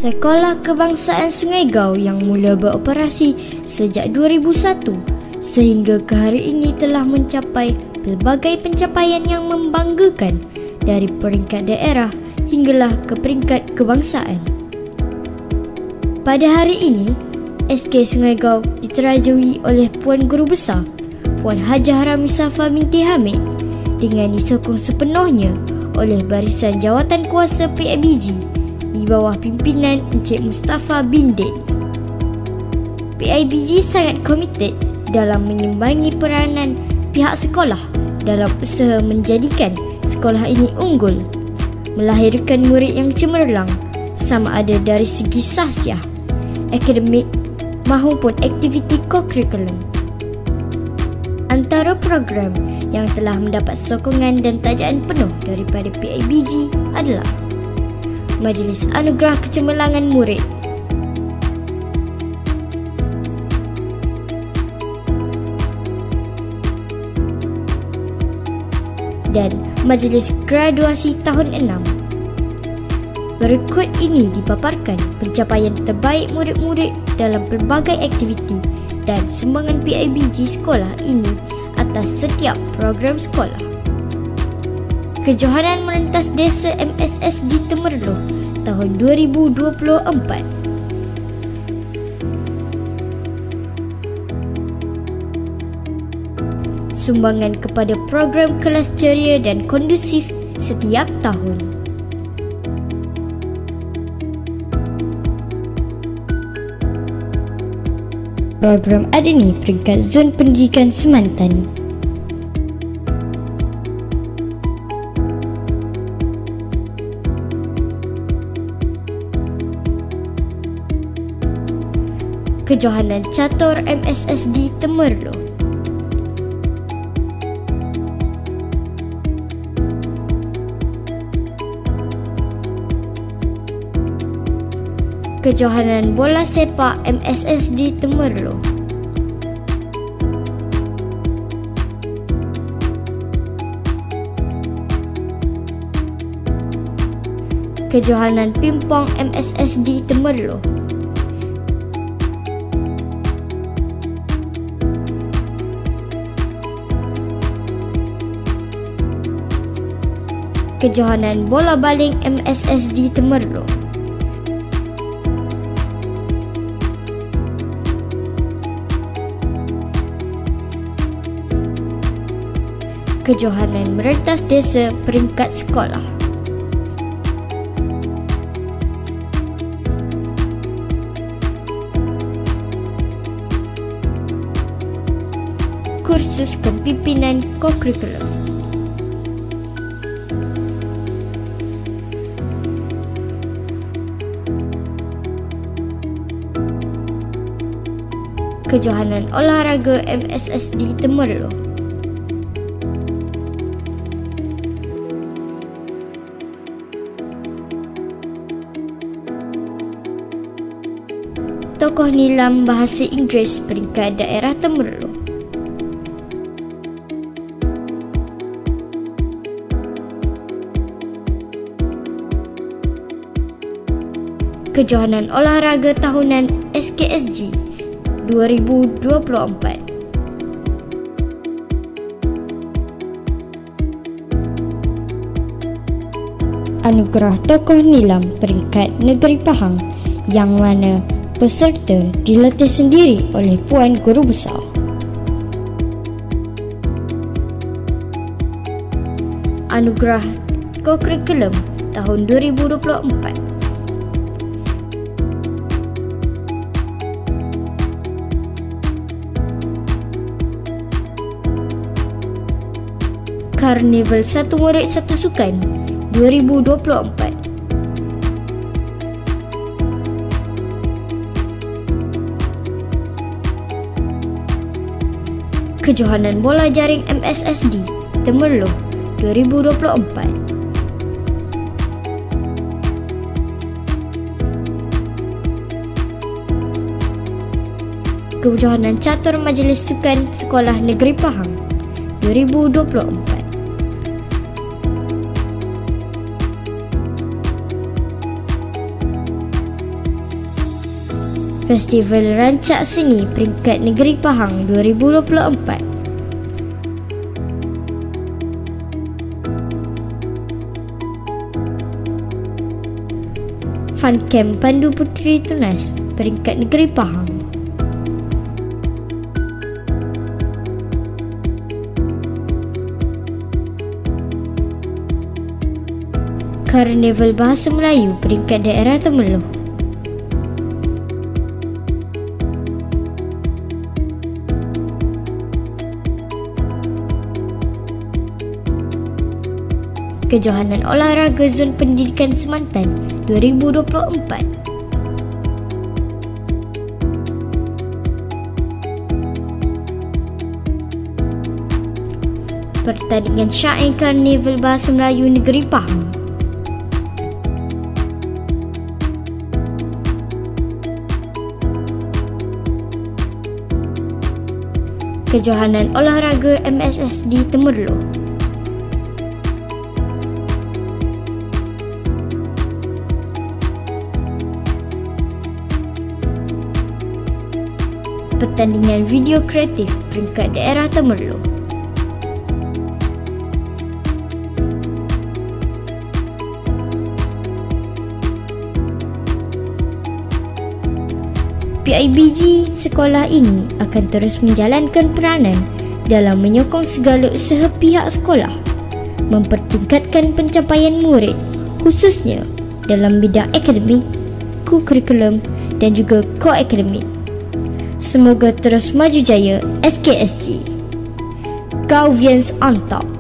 Sekolah Kebangsaan Sungai Gau yang mula beroperasi sejak 2001 sehingga ke hari ini telah mencapai pelbagai pencapaian yang membanggakan dari peringkat daerah hinggalah ke peringkat kebangsaan. Pada hari ini, SK Sungai Gau diterajui oleh Puan Guru Besar Puan Hajah Rami Safa binti Hamid dengan disokong sepenuhnya oleh barisan jawatan kuasa PIBG di bawah pimpinan Encik Mustafa bin Din. PIBG sangat komited dalam menyumbangi peranan pihak sekolah dalam usaha menjadikan sekolah ini unggul, melahirkan murid yang cemerlang sama ada dari segi sahsiah, akademik maupun aktiviti co-curriculum. Antara program yang telah mendapat sokongan dan tajaan penuh daripada PIBG adalah Majlis Anugerah Kecemerlangan Murid, dan Majlis Graduasi Tahun 6. Berikut ini dipaparkan pencapaian terbaik murid-murid dalam pelbagai aktiviti dan sumbangan PIBG sekolah ini atas setiap program sekolah. Kejohanan Merentas Desa MSS di Temerloh tahun 2024. Sumbangan kepada program kelas ceria dan kondusif setiap tahun. Program Adani peringkat Zon Pendidikan Semantan. Kejohanan Catur MSS di Temerloh. Kejohanan Bola Sepak MSS di Temerloh. Kejohanan Pimpong MSS di Temerloh. Kejohanan Bola Baling MSS di Temerloh. Kejohanan Merentas Desa peringkat sekolah. Kursus Kepimpinan Co-curriculum. Kejohanan Olahraga MSS di Temerloh. Tokoh Nilam Bahasa Inggeris peringkat daerah Temerloh. Kejohanan Olahraga Tahunan SKSG 2024. Anugerah Tokoh Nilam peringkat Negeri Pahang yang mana peserta dilatih sendiri oleh Puan Guru Besar. Anugerah Co-curriculum tahun 2024. Karnival Satu Murid Satu Sukan 2024. Kejohanan Bola Jaring MSSD Temerloh 2024. Kejohanan Catur Majlis Sukan Sekolah Negeri Pahang 2024. Festival Rancak Seni Peringkat Negeri Pahang 2024. Fun Camp Pandu Puteri Tunas Peringkat Negeri Pahang. Karnival Bahasa Melayu Peringkat Daerah Temerloh. Kejohanan Olahraga Zon Pendidikan Semantan 2024. Pertandingan syair Karnival Bahasa Melayu Negeri Pahang. Kejohanan Olahraga MSSD Temerloh. Pertandingan video kreatif peringkat daerah Temerloh. PIBG sekolah ini akan terus menjalankan peranan dalam menyokong segala usaha pihak sekolah, mempertingkatkan pencapaian murid khususnya dalam bidang akademik, kurikulum dan juga ko-akademik. Semoga terus maju jaya SKSG. Kau Viens on top.